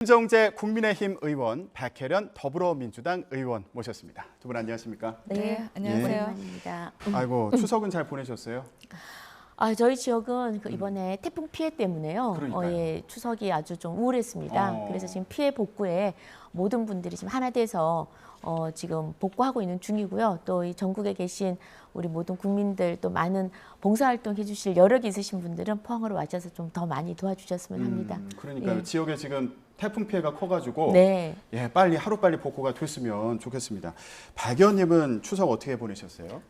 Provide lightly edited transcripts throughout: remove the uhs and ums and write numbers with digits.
김정재 국민의힘 의원, 백혜련 더불어민주당 의원 모셨습니다. 두 분 안녕하십니까? 네, 안녕하세요. 오랜만입니다. 아이고, 추석은 잘 보내셨어요? 저희 지역은 이번에 태풍 피해 때문에요. 그러니까요. 추석이 아주 좀 우울했습니다. 그래서 지금 피해 복구에 모든 분들이 지금 하나 돼서 지금 복구하고 있는 중이고요. 또 이 전국에 계신 우리 모든 국민들 또 많은 봉사활동 해주실 여력이 있으신 분들은 포항으로 와셔서 좀 더 많이 도와주셨으면 합니다. 그러니까요. 예. 지역에 지금 태풍 피해가 커가지고 네. 하루빨리 복구가 됐으면 좋겠습니다. 박 의원님은 추석 어떻게 보내셨어요?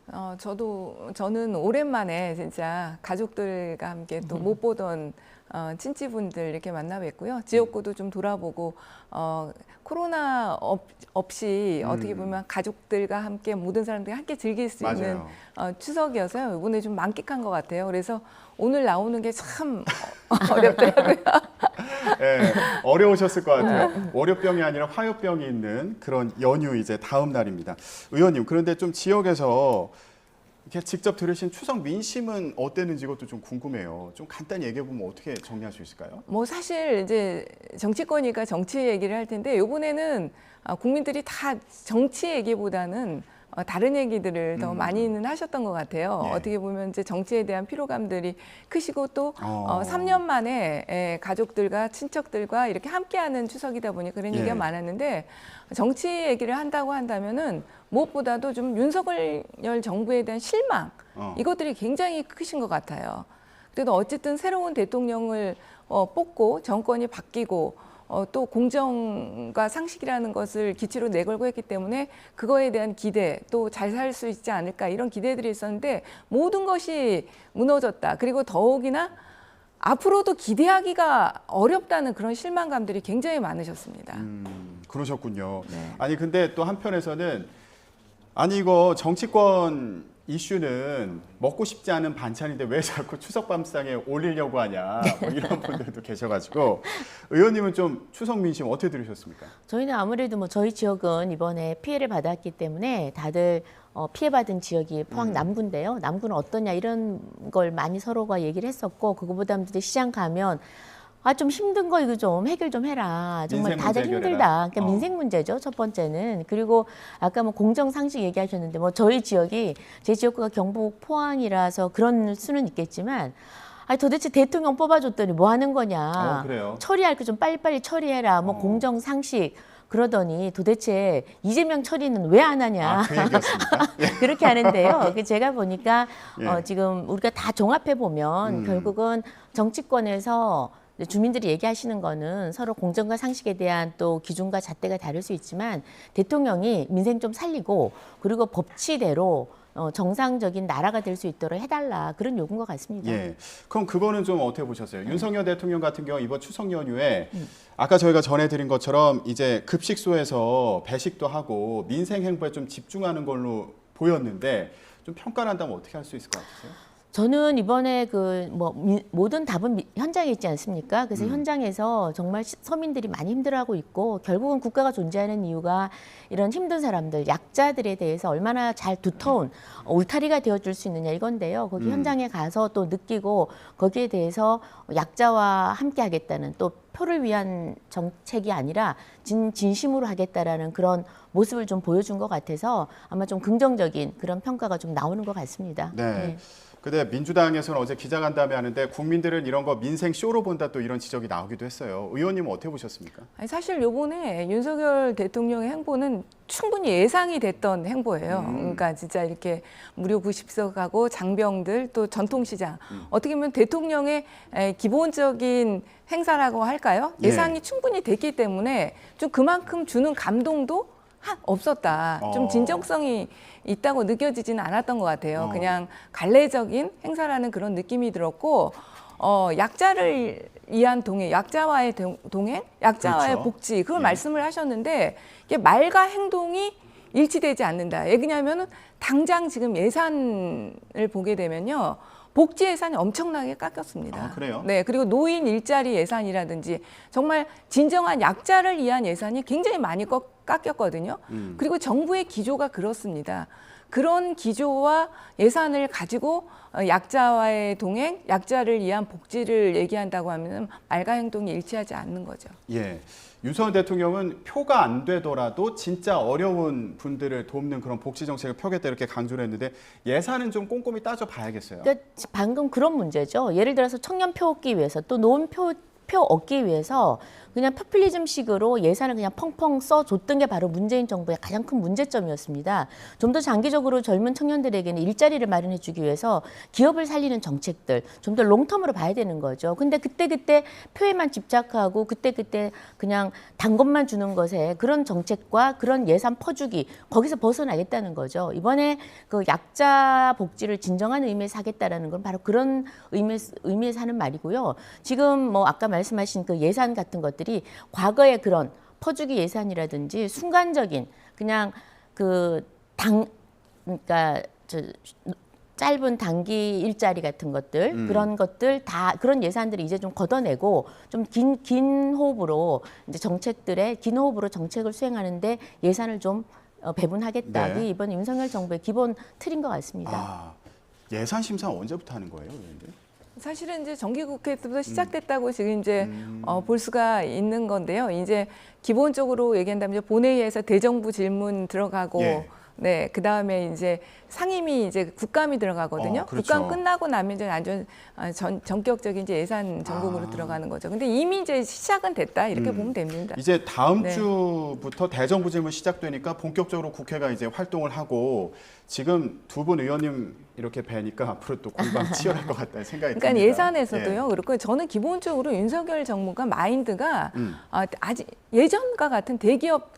저는 오랜만에 진짜 가족들과 함께 또 못 보던 친지분들 이렇게 만나 뵙고요. 지역구도 좀 돌아보고 코로나 없이 어떻게 보면 가족들과 함께 모든 사람들이 함께 즐길 수 있는 추석이어서요. 이번에 좀 만끽한 것 같아요. 그래서 오늘 나오는 게 참 어렵더라고요. 네, 어려우셨을 것 같아요. 월요병이 아니라 화요병이 있는 그런 연휴 이제 다음 날입니다. 의원님, 그런데 좀 지역에서 이렇게 직접 들으신 추석 민심은 어땠는지 이것도 좀 궁금해요. 좀 간단히 얘기해 보면 어떻게 정리할 수 있을까요? 뭐 사실 이제 정치권이니까 정치 얘기를 할 텐데 이번에는 국민들이 다 정치 얘기보다는 다른 얘기들을 더 많이는 하셨던 것 같아요. 예. 어떻게 보면 이제 정치에 대한 피로감들이 크시고 또 3년 만에 가족들과 친척들과 이렇게 함께하는 추석이다 보니 그런 얘기가 많았는데 정치 얘기를 한다고 한다면은 무엇보다도 좀 윤석열 정부에 대한 실망 이것들이 굉장히 크신 것 같아요. 그래도 어쨌든 새로운 대통령을 뽑고 정권이 바뀌고 또 공정과 상식이라는 것을 기치로 내걸고 했기 때문에 그거에 대한 기대, 또 잘 살 수 있지 않을까 이런 기대들이 있었는데 모든 것이 무너졌다. 그리고 더욱이나 앞으로도 기대하기가 어렵다는 그런 실망감들이 굉장히 많으셨습니다. 그러셨군요. 네. 아니 근데 또 한편에서는 이거 정치권 이슈는 먹고 싶지 않은 반찬인데 왜 자꾸 추석 밤상에 올리려고 하냐 뭐 이런 분들도 계셔가지고 의원님은 좀 추석 민심 어떻게 들으셨습니까? 저희는 아무래도 저희 지역은 이번에 피해를 받았기 때문에 다들 피해받은 지역이 포항 남구인데요. 남구는 어떠냐 이런 걸 많이 서로가 얘기를 했었고 그거보다는 시장 가면 좀 힘든 거 이거 좀 해결 좀 해라. 정말 다들 힘들다. 그러니까 민생 문제죠. 첫 번째는. 그리고 아까 공정상식 얘기하셨는데 저희 지역이 제 지역구가 경북 포항이라서 그런 수는 있겠지만 도대체 대통령 뽑아줬더니 뭐 하는 거냐. 그래요? 처리할 거 좀 빨리빨리 처리해라. 공정상식. 그러더니 도대체 이재명 처리는 왜 안 하냐. 그 얘기였습니까? 그렇게 하는데요. 제가 보니까 지금 우리가 다 종합해 보면 결국은 정치권에서 주민들이 얘기하시는 거는 서로 공정과 상식에 대한 또 기준과 잣대가 다를 수 있지만 대통령이 민생 좀 살리고 그리고 법치대로 정상적인 나라가 될 수 있도록 해달라 그런 요구인 것 같습니다. 예. 그럼 그거는 좀 어떻게 보셨어요? 윤석열 대통령 같은 경우 이번 추석 연휴에 아까 저희가 전해드린 것처럼 이제 급식소에서 배식도 하고 민생 행보에 좀 집중하는 걸로 보였는데 좀 평가를 한다면 어떻게 할 수 있을 것 같으세요? 저는 이번에 모든 답은 현장에 있지 않습니까? 그래서 현장에서 정말 서민들이 많이 힘들어하고 있고 결국은 국가가 존재하는 이유가 이런 힘든 사람들, 약자들에 대해서 얼마나 잘 두터운 울타리가 되어줄 수 있느냐 이건데요. 거기 현장에 가서 또 느끼고 거기에 대해서 약자와 함께 하겠다는 또 표를 위한 정책이 아니라 진심으로 하겠다라는 그런 모습을 좀 보여준 것 같아서 아마 좀 긍정적인 그런 평가가 좀 나오는 것 같습니다. 네. 근데 민주당에서는 어제 기자간담회 하는데 국민들은 이런 거 민생 쇼로 본다 또 이런 지적이 나오기도 했어요. 의원님은 어떻게 보셨습니까? 사실 요번에 윤석열 대통령의 행보는 충분히 예상이 됐던 행보예요. 그러니까 진짜 이렇게 무료 급식소 가고 장병들 또 전통시장 어떻게 보면 대통령의 기본적인 행사라고 할까요? 예상이 충분히 됐기 때문에 좀 그만큼 주는 감동도 없었다. 좀 진정성이 있다고 느껴지지는 않았던 것 같아요. 그냥 갈래적인 행사라는 그런 느낌이 들었고 약자를 위한 동행, 약자와의 동행, 약자와의 복지 그걸 말씀을 하셨는데 이게 말과 행동이 일치되지 않는다. 왜냐하면 당장 지금 예산을 보게 되면요. 복지 예산이 엄청나게 깎였습니다. 그래요? 네, 그리고 노인 일자리 예산이라든지 정말 진정한 약자를 위한 예산이 굉장히 많이 깎였거든요. 그리고 정부의 기조가 그렇습니다. 그런 기조와 예산을 가지고 약자와의 동행, 약자를 위한 복지를 얘기한다고 하면 말과 행동이 일치하지 않는 거죠. 예. 윤석열 대통령은 표가 안 되더라도 진짜 어려운 분들을 돕는 그런 복지 정책을 펴겠다 이렇게 강조를 했는데 예산은 좀 꼼꼼히 따져봐야겠어요. 그러니까 방금 그런 문제죠. 예를 들어서 청년표 얻기 위해서 또 노인표 얻기 위해서 그냥 포퓰리즘식으로 예산을 그냥 펑펑 써줬던 게 바로 문재인 정부의 가장 큰 문제점이었습니다. 좀 더 장기적으로 젊은 청년들에게는 일자리를 마련해 주기 위해서 기업을 살리는 정책들 좀 더 롱텀으로 봐야 되는 거죠. 근데 그때 표에만 집착하고 그때 그냥 단 것만 주는 것에 그런 정책과 그런 예산 퍼주기 거기서 벗어나겠다는 거죠. 이번에 그 약자 복지를 진정한 의미에서 하겠다라는 건 바로 그런 의미에서 하는 말이고요. 지금 뭐 아까 말씀하신 그 예산 같은 것들이 과거의 그런 퍼주기 예산이라든지 순간적인 그냥 그러니까 짧은 단기 일자리 같은 것들 그런 것들 다 그런 예산들이 이제 좀 걷어내고 좀 긴 호흡으로 이제 긴 호흡으로 정책을 수행하는데 예산을 좀 배분하겠다. 네. 그게 이번 윤석열 정부의 기본 틀인 것 같습니다. 아, 예산 심사 언제부터 하는 거예요, 의원님? 사실은 이제 정기국회 때부터 시작됐다고 지금 이제 볼 수가 있는 건데요. 이제 기본적으로 얘기한다면 이제 본회의에서 대정부 질문 들어가고 예. 네, 그 다음에 이제 상임위 이제 국감이 들어가거든요. 그렇죠. 국감 끝나고 나면 이제 완전 전격적인 이제 예산 전국으로 들어가는 거죠. 근데 이미 이제 시작은 됐다 이렇게 보면 됩니다. 이제 다음 네. 주부터 대정부 질문 시작되니까 본격적으로 국회가 이제 활동을 하고 지금 두 분 의원님 이렇게 뵈니까 앞으로 또 공방 치열할 것 같다는 생각이 그러니까 듭니다. 예산에서도요. 그리고 저는 기본적으로 윤석열 정부가 마인드가 아직 예전과 같은 대기업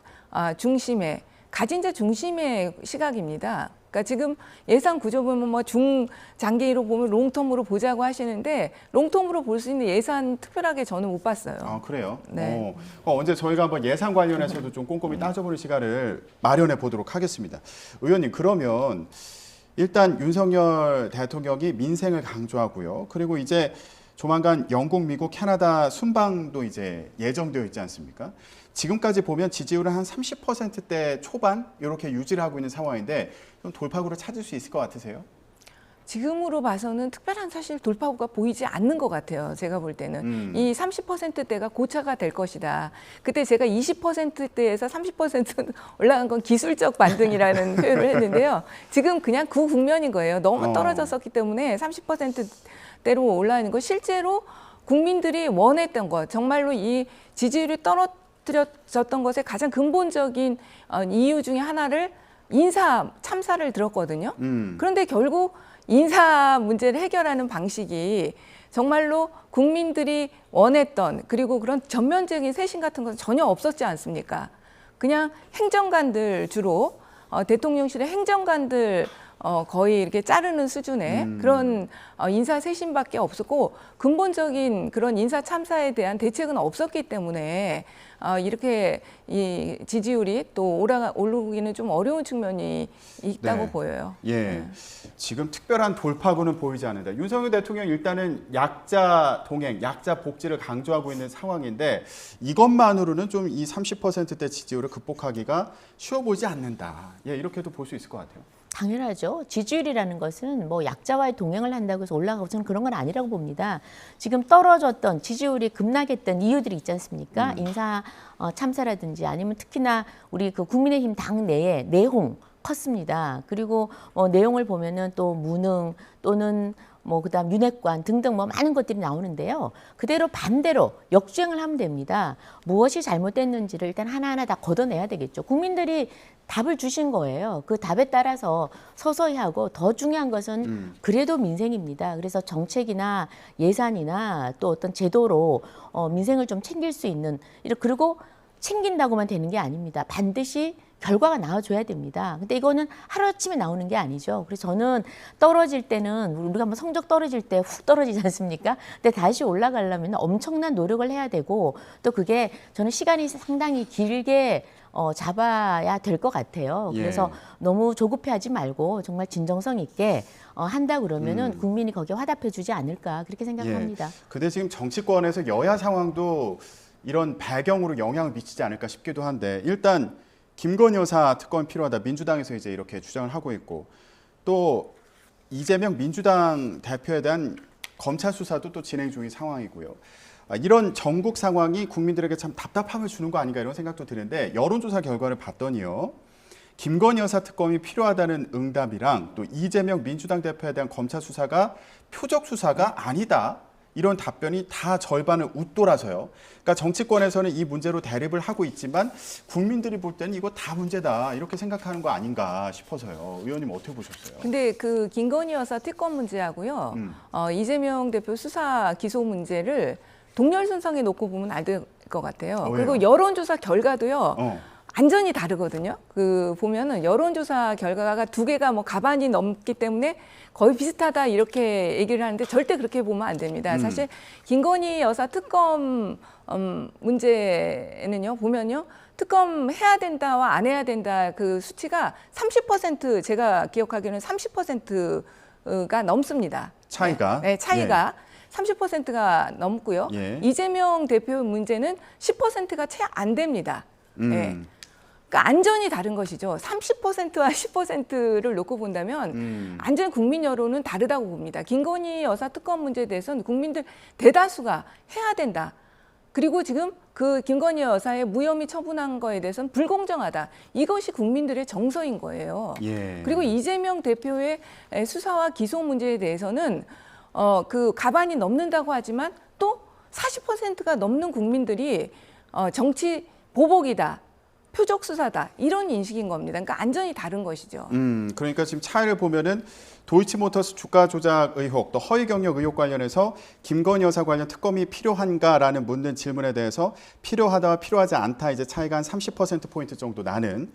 중심의 가진자 중심의 시각입니다. 그러니까 지금 예산 구조 보면 뭐 중장기로 보면 롱텀으로 보자고 하시는데 롱텀으로 볼 수 있는 예산 특별하게 저는 못 봤어요. 아, 그래요? 네. 언제 저희가 한번 예산 관련해서도 좀 꼼꼼히 따져보는 시간을 마련해 보도록 하겠습니다. 의원님, 그러면 일단 윤석열 대통령이 민생을 강조하고요. 그리고 이제 조만간 영국, 미국, 캐나다 순방도 이제 예정되어 있지 않습니까? 지금까지 보면 지지율은 한 30%대 초반 이렇게 유지를 하고 있는 상황인데 좀 돌파구를 찾을 수 있을 것 같으세요? 지금으로 봐서는 특별한 사실 돌파구가 보이지 않는 것 같아요. 제가 볼 때는 이 30%대가 고차가 될 것이다. 그때 제가 20%대에서 30% 올라간 건 기술적 반등이라는 표현을 했는데요. 지금 그냥 그 국면인 거예요. 너무 떨어졌었기 때문에 30%대로 올라가는 거 실제로 국민들이 원했던 것, 정말로 이 지지율이 떨어졌던 것의 가장 근본적인 이유 중에 하나를 인사 참사를 들었거든요. 그런데 결국 인사 문제를 해결하는 방식이 정말로 국민들이 원했던 그리고 그런 전면적인 쇄신 같은 건 전혀 없었지 않습니까? 그냥 행정관들 주로 대통령실의 행정관들 거의 이렇게 자르는 수준의 그런 인사 쇄신밖에 없었고 근본적인 그런 인사 참사에 대한 대책은 없었기 때문에 이렇게 이 지지율이 또 오르기는 좀 어려운 측면이 있다고 네. 보여요. 예, 지금 특별한 돌파구는 보이지 않는다. 윤석열 대통령 일단은 약자 동행, 약자 복지를 강조하고 있는 상황인데 이것만으로는 좀 이 30%대 지지율을 극복하기가 쉬워 보이지 않는다. 예, 이렇게도 볼 수 있을 것 같아요. 당연하죠. 지지율이라는 것은 뭐 약자와의 동행을 한다고 해서 올라가고 저는 그런 건 아니라고 봅니다. 지금 떨어졌던 지지율이 급락했던 이유들이 있지 않습니까? 인사 참사라든지 아니면 특히나 우리 그 국민의힘 당 내에 내홍 컸습니다. 그리고 내용을 보면은 또 무능 또는 그다음 윤핵관 등등 많은 것들이 나오는데요. 그대로 반대로 역주행을 하면 됩니다. 무엇이 잘못됐는지를 일단 하나하나 다 걷어내야 되겠죠. 국민들이 답을 주신 거예요. 그 답에 따라서 서서히 하고 더 중요한 것은 그래도 민생입니다. 그래서 정책이나 예산이나 또 어떤 제도로 민생을 좀 챙길 수 있는 그리고 챙긴다고만 되는 게 아닙니다. 반드시 결과가 나와줘야 됩니다. 근데 이거는 하루아침에 나오는 게 아니죠. 그래서 저는 떨어질 때는 우리가 한번 성적 떨어질 때 훅 떨어지지 않습니까? 근데 다시 올라가려면 엄청난 노력을 해야 되고 또 그게 저는 시간이 상당히 길게 잡아야 될 것 같아요. 그래서 너무 조급해하지 말고 정말 진정성 있게 한다 그러면은 국민이 거기에 화답해주지 않을까 그렇게 생각합니다. 근데 지금 정치권에서 여야 상황도 이런 배경으로 영향을 미치지 않을까 싶기도 한데 일단 김건희 여사 특검이 필요하다. 민주당에서 이제 이렇게 주장을 하고 있고 또 이재명 민주당 대표에 대한 검찰 수사도 또 진행 중인 상황이고요. 이런 전국 상황이 국민들에게 참 답답함을 주는 거 아닌가 이런 생각도 드는데 여론조사 결과를 봤더니요. 김건희 여사 특검이 필요하다는 응답이랑 또 이재명 민주당 대표에 대한 검찰 수사가 표적 수사가 아니다. 이런 답변이 다 절반을 웃돌아서요. 그러니까 정치권에서는 이 문제로 대립을 하고 있지만 국민들이 볼 때는 이거 다 문제다 이렇게 생각하는 거 아닌가 싶어서요. 의원님 어떻게 보셨어요? 근데 그 김건희 여사 특검 문제하고요, 이재명 대표 수사 기소 문제를 동렬 순상에 놓고 보면 안 될 것 같아요. 왜요? 그리고 여론조사 결과도요. 어. 완전히 다르거든요. 그 보면은 여론조사 결과가 두 개가 뭐 가반이 넘기 때문에 거의 비슷하다 이렇게 얘기를 하는데 절대 그렇게 보면 안 됩니다. 사실 김건희 여사 특검 문제는요 보면요 특검 해야 된다와 안 해야 된다 그 수치가 30% 제가 기억하기로는 30%가 넘습니다. 차이가? 네, 차이가 30%가 넘고요. 예. 이재명 대표 문제는 10%가 채 안 됩니다. 음. 네. 그러니까 안전이 다른 것이죠. 30%와 10%를 놓고 본다면 안전 국민 여론은 다르다고 봅니다. 김건희 여사 특검 문제에 대해서는 국민들 대다수가 해야 된다. 그리고 지금 그 김건희 여사의 무혐의 처분한 거에 대해서는 불공정하다. 이것이 국민들의 정서인 거예요. 예. 그리고 이재명 대표의 수사와 기소 문제에 대해서는 그 가반이 넘는다고 하지만 또 40%가 넘는 국민들이 정치 보복이다. 표적 수사다 이런 인식인 겁니다. 그러니까 안전이 다른 것이죠. 그러니까 지금 차이를 보면은 도이치모터스 주가 조작 의혹 또 허위 경력 의혹 관련해서 김건희 여사 관련 특검이 필요한가라는 묻는 질문에 대해서 필요하다와 필요하지 않다 이제 차이가 한 30%포인트 정도 나는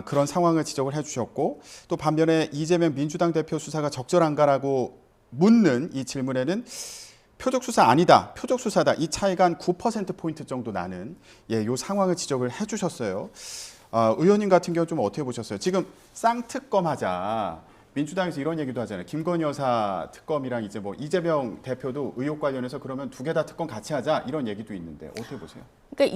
그런 상황을 지적을 해주셨고 또 반면에 이재명 민주당 대표 수사가 적절한가라고 묻는 이 질문에는 표적 수사 아니다, 표적 수사다. 이 차이가 한 9%포인트 정도 나는 요 상황을 지적을 해주셨어요. 의원님 같은 경우 좀 어떻게 보셨어요? 지금 쌍특검 하자. 민주당에서 이런 얘기도 하잖아요. 김건희 여사 특검이랑 이제 뭐 이재명 대표도 의혹 관련해서 그러면 두 개 다 특검 같이 하자 이런 얘기도 있는데 어떻게 보세요? 그러니까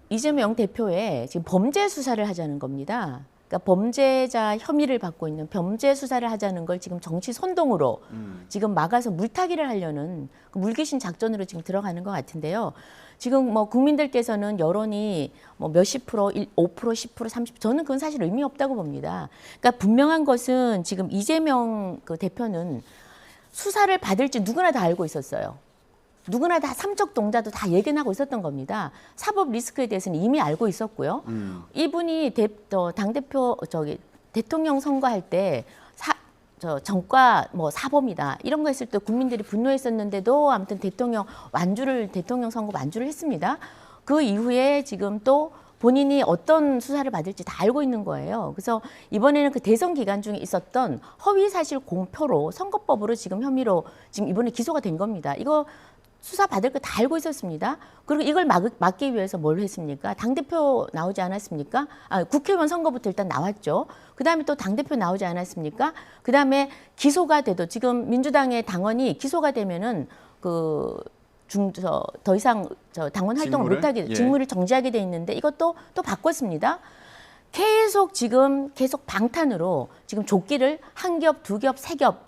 이재명 대표의 지금 범죄 수사를 하자는 겁니다. 그러니까 범죄자 혐의를 받고 있는 범죄 수사를 하자는 걸 지금 정치 선동으로 지금 막아서 물타기를 하려는 그 물귀신 작전으로 지금 들어가는 것 같은데요. 지금 뭐 국민들께서는 여론이 뭐 몇십 프로, 5%, 10%, 30%, 저는 그건 사실 의미 없다고 봅니다. 그러니까 분명한 것은 지금 이재명 그 대표는 수사를 받을지 누구나 다 알고 있었어요. 누구나 다 삼척 동자도 다 예견하고 있었던 겁니다. 사법 리스크에 대해서는 이미 알고 있었고요. 이분이 당대표 대통령 선거할 때 정과 뭐 사범이다 이런 거 했을 때 국민들이 분노했었는데도 아무튼 대통령 선거 완주를 했습니다. 그 이후에 지금 또 본인이 어떤 수사를 받을지 다 알고 있는 거예요. 그래서 이번에는 그 대선 기간 중에 있었던 허위 사실 공표로 선거법으로 지금 혐의로 지금 이번에 기소가 된 겁니다. 이거 수사 받을 거 다 알고 있었습니다. 그리고 이걸 막기 위해서 뭘 했습니까? 당대표 나오지 않았습니까? 국회의원 선거부터 일단 나왔죠. 그다음에 또 당대표 나오지 않았습니까? 그다음에 기소가 돼도 지금 민주당의 당원이 기소가 되면은 더 이상 당원 활동을 못하게 직무를 정지하게 돼 있는데 이것도 또 바꿨습니다. 계속 방탄으로 지금 조끼를 한 겹, 두 겹, 세 겹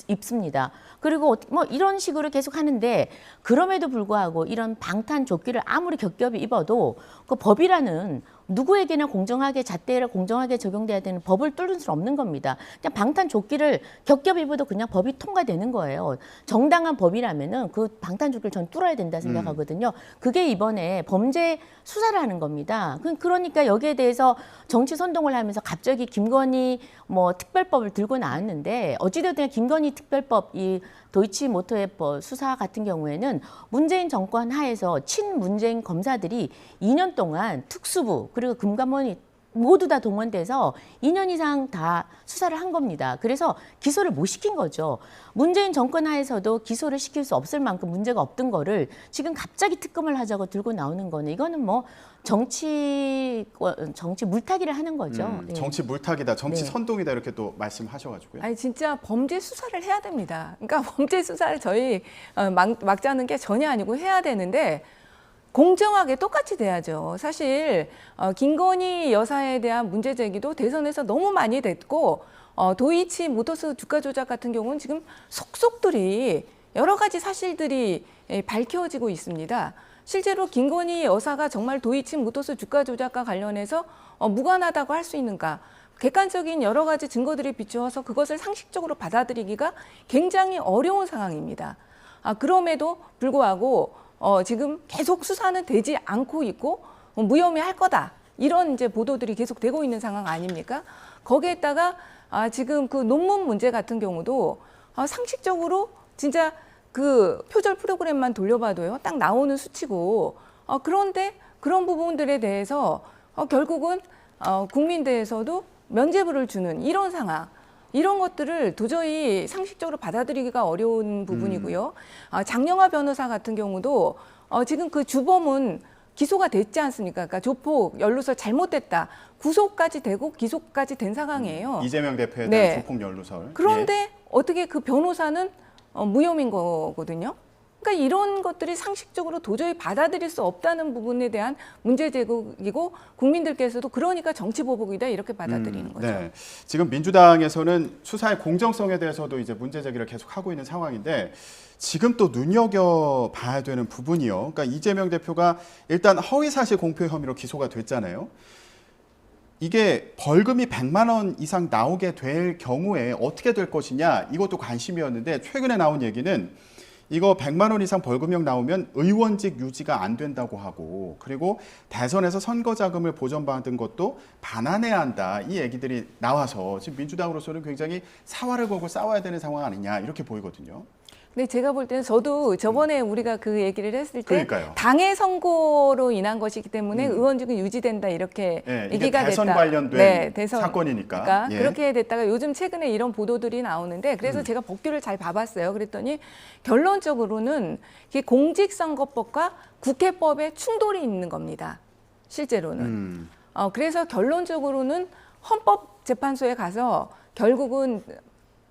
입습니다. 그리고 뭐 이런 식으로 계속 하는데 그럼에도 불구하고 이런 방탄 조끼를 아무리 겹겹이 입어도 그 법이라는 누구에게나 공정하게 잣대를 공정하게 적용돼야 되는 법을 뚫을 수 없는 겁니다. 그냥 방탄 조끼를 겹겹이 입어도 그냥 법이 통과되는 거예요. 정당한 법이라면은 그 방탄 조끼를 전 뚫어야 된다 생각하거든요. 그게 이번에 범죄 수사를 하는 겁니다. 그러니까 여기에 대해서 정치 선동을 하면서 갑자기 김건희 뭐 특별법을 들고 나왔는데 어찌되든 김건희 특별법 이 도이치모터의 수사 같은 경우에는 문재인 정권 하에서 친문재인 검사들이 2년 동안 특수부 그리고 금감원이 모두 다 동원돼서 2년 이상 다 수사를 한 겁니다. 그래서 기소를 못 시킨 거죠. 문재인 정권 하에서도 기소를 시킬 수 없을 만큼 문제가 없던 거를 지금 갑자기 특검을 하자고 들고 나오는 거는 이거는 뭐 정치 물타기를 하는 거죠. 네. 정치 물타기다, 정치 네. 선동이다 이렇게 또 말씀하셔가지고요. 아니 진짜 범죄 수사를 해야 됩니다. 그러니까 범죄 수사를 저희 막자는 게 전혀 아니고 해야 되는데 공정하게 똑같이 돼야죠. 사실 김건희 여사에 대한 문제 제기도 대선에서 너무 많이 됐고 도이치모터스 주가 조작 같은 경우는 지금 속속들이 여러 가지 사실들이 밝혀지고 있습니다. 실제로 김건희 여사가 정말 도이치 모터스 주가 조작과 관련해서 무관하다고 할 수 있는가? 객관적인 여러 가지 증거들이 비추어서 그것을 상식적으로 받아들이기가 굉장히 어려운 상황입니다. 그럼에도 불구하고 지금 계속 수사는 되지 않고 있고 무혐의할 거다. 이런 이제 보도들이 계속 되고 있는 상황 아닙니까? 거기에다가 지금 그 논문 문제 같은 경우도 상식적으로 진짜 그 표절 프로그램만 돌려봐도요, 딱 나오는 수치고 그런데 그런 부분들에 대해서 결국은 국민대에서도 면죄부를 주는 이런 상황. 이런 것들을 도저히 상식적으로 받아들이기가 어려운 부분이고요. 장영하 변호사 같은 경우도 지금 그 주범은 기소가 됐지 않습니까? 그러니까 조폭 연루설 잘못됐다. 구속까지 되고 기소까지 된 상황이에요. 이재명 대표에 대한 네. 조폭 연루설. 그런데 어떻게 그 변호사는 무혐의인 거거든요. 그러니까 이런 것들이 상식적으로 도저히 받아들일 수 없다는 부분에 대한 문제 제기고 국민들께서도 그러니까 정치 보복이다 이렇게 받아들이는 거죠. 네. 지금 민주당에서는 수사의 공정성에 대해서도 이제 문제 제기를 계속 하고 있는 상황인데 지금 또 눈여겨 봐야 되는 부분이요. 그러니까 이재명 대표가 일단 허위사실 공표 혐의로 기소가 됐잖아요. 이게 벌금이 100만 원 이상 나오게 될 경우에 어떻게 될 것이냐 이것도 관심이었는데 최근에 나온 얘기는 이거 100만 원 이상 벌금형 나오면 의원직 유지가 안 된다고 하고 그리고 대선에서 선거 자금을 보전받은 것도 반환해야 한다. 이 얘기들이 나와서 지금 민주당으로서는 굉장히 사활을 걸고 싸워야 되는 상황 아니냐 이렇게 보이거든요. 근데 제가 볼 때는 저도 저번에 우리가 그 얘기를 했을 때 그러니까요. 당의 선거로 인한 것이기 때문에 의원직은 유지된다 이렇게 네, 이게 얘기가 대선 됐다. 관련된 대선. 사건이니까. 그러니까 예. 그렇게 됐다가 요즘 최근에 이런 보도들이 나오는데 그래서 제가 법규를 잘 봐봤어요. 그랬더니 결론적으로는 이게 공직선거법과 국회법에 충돌이 있는 겁니다. 실제로는. 그래서 결론적으로는 헌법재판소에 가서 결국은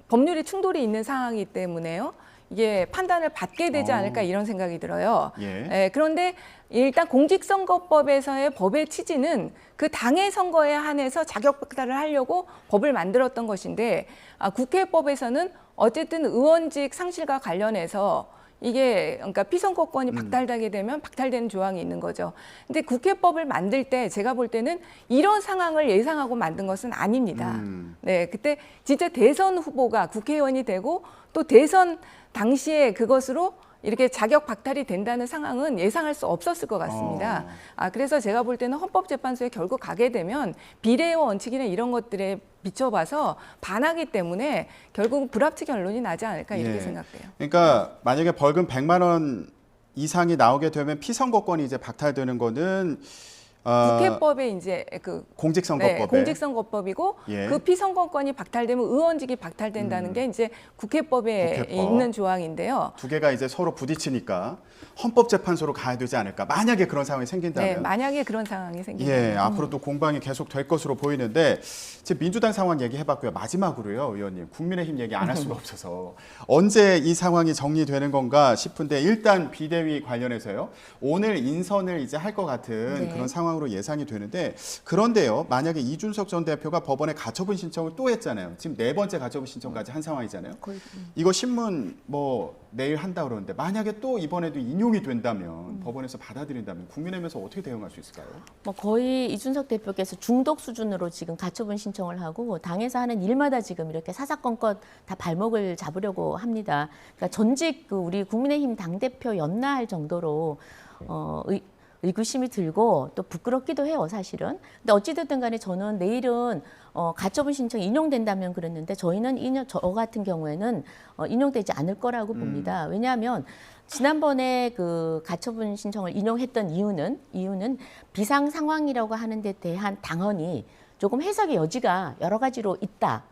법률이 충돌이 있는 상황이기 때문에요. 이게 판단을 받게 되지 않을까 이런 생각이 들어요. 예. 그런데 일단 공직선거법에서의 법의 취지는 그 당의 선거에 한해서 자격박탈을 하려고 법을 만들었던 것인데 국회법에서는 어쨌든 의원직 상실과 관련해서 이게 그러니까 피선거권이 박탈되게 되면 박탈되는 조항이 있는 거죠. 근데 국회법을 만들 때 제가 볼 때는 이런 상황을 예상하고 만든 것은 아닙니다. 네, 그때 진짜 대선 후보가 국회의원이 되고 또 대선 당시에 그것으로 이렇게 자격 박탈이 된다는 상황은 예상할 수 없었을 것 같습니다. 그래서 제가 볼 때는 헌법재판소에 결국 가게 되면 비례의 원칙이나 이런 것들에 비춰봐서 반하기 때문에 결국 불합치 결론이 나지 않을까 이렇게 예. 생각돼요. 그러니까 만약에 벌금 100만 원 이상이 나오게 되면 피선거권이 이제 박탈되는 거는 국회법에 이제 그 공직선거법에 공직선거법이고 예. 그 피선거권이 박탈되면 의원직이 박탈된다는 게 이제 국회법에 국회법. 있는 조항인데요. 두 개가 이제 서로 부딪히니까 헌법재판소로 가야 되지 않을까. 만약에 그런 상황이 생긴다면. 네, 만약에 그런 상황이 생기면 예, 앞으로 또 공방이 계속 될 것으로 보이는데 지금 민주당 상황 얘기해봤고요. 마지막으로요, 의원님. 국민의힘 얘기 안 할 수가 없어서 언제 이 상황이 정리되는 건가 싶은데 일단 비대위 관련해서요. 오늘 인선을 이제 할 것 같은 네. 그런 상황으로 예상이 되는데 그런데요. 만약에 이준석 전 대표가 법원에 가처분 신청을 또 했잖아요. 지금 4번째 가처분 신청까지 한 상황이잖아요. 이거 신문 뭐 내일 한다 그러는데 만약에 또 이번에도 인용이 된다면 법원에서 받아들인다면 국민의힘에서 어떻게 대응할 수 있을까요? 뭐 거의 이준석 대표께서 중독 수준으로 지금 가처분 신청을 하고 당에서 하는 일마다 지금 이렇게 사사건건 다 발목을 잡으려고 합니다. 그러니까 전직 그 우리 국민의힘 당대표 연나할 정도로 의구심이 들고 또 부끄럽기도 해요, 사실은. 근데 어찌됐든 간에 저는 내일은 가처분 신청이 인용된다면 그랬는데 저희는 저 같은 경우에는 인용되지 않을 거라고 봅니다. 왜냐하면 지난번에 그 가처분 신청을 인용했던 이유는 비상 상황이라고 하는 데 대한 당헌이 조금 해석의 여지가 여러 가지로 있다.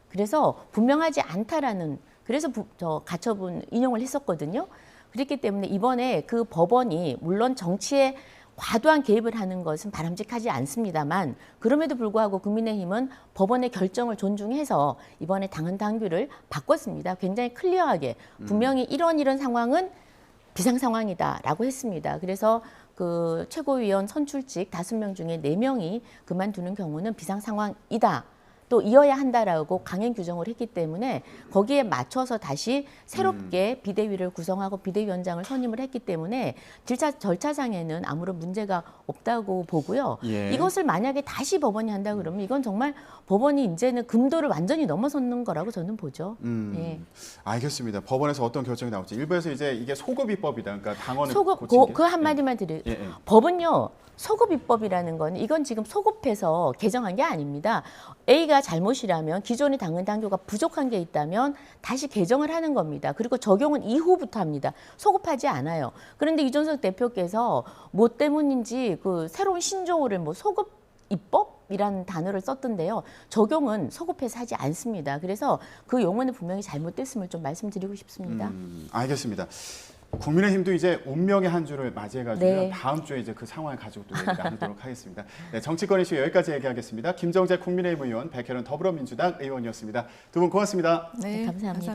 그래서 분명하지 않다라는 그래서 저 가처분 인용을 했었거든요. 그렇기 때문에 이번에 그 법원이 물론 정치에 과도한 개입을 하는 것은 바람직하지 않습니다만 그럼에도 불구하고 국민의힘은 법원의 결정을 존중해서 이번에 당헌 당규를 바꿨습니다. 굉장히 클리어하게 분명히 이런 상황은 비상 상황이다라고 했습니다. 그래서 그 최고위원 선출직 5명 중에 4명이 그만두는 경우는 비상 상황이다. 또 이어야 한다라고 강행 규정을 했기 때문에 거기에 맞춰서 다시 새롭게 비대위를 구성하고 비대위원장을 선임을 했기 때문에 절차상에는 아무런 문제가 없다고 보고요. 예. 이것을 만약에 다시 법원이 한다 그러면 이건 정말 법원이 이제는 금도를 완전히 넘어서는 거라고 저는 보죠. 예. 알겠습니다. 법원에서 어떤 결정이 나올지. 일부에서 이제 이게 소급 입법이다. 그러니까 당원을 소급 고친 게. 그 한마디만 드릴. 예, 예. 법은요. 소급 입법이라는 건 이건 지금 소급해서 개정한 게 아닙니다. A가 잘못이라면 기존의 당헌 당규가 부족한 게 있다면 다시 개정을 하는 겁니다. 그리고 적용은 이후부터 합니다. 소급하지 않아요. 그런데 이준석 대표께서 뭐 때문인지 그 새로운 신조어를 뭐 소급 입법이라는 단어를 썼던데요. 적용은 소급해서 하지 않습니다. 그래서 그 용어는 분명히 잘못됐음을 좀 말씀드리고 싶습니다. 알겠습니다. 국민의힘도 이제 운명의 한 주를 맞이해가지고 네. 다음 주에 이제 그 상황을 가지고 또 얘기 나누도록 하겠습니다. 네, 정치권 이슈 여기까지 얘기하겠습니다. 김정재 국민의힘 의원, 백혜련 더불어민주당 의원이었습니다. 두 분 고맙습니다. 네, 감사합니다.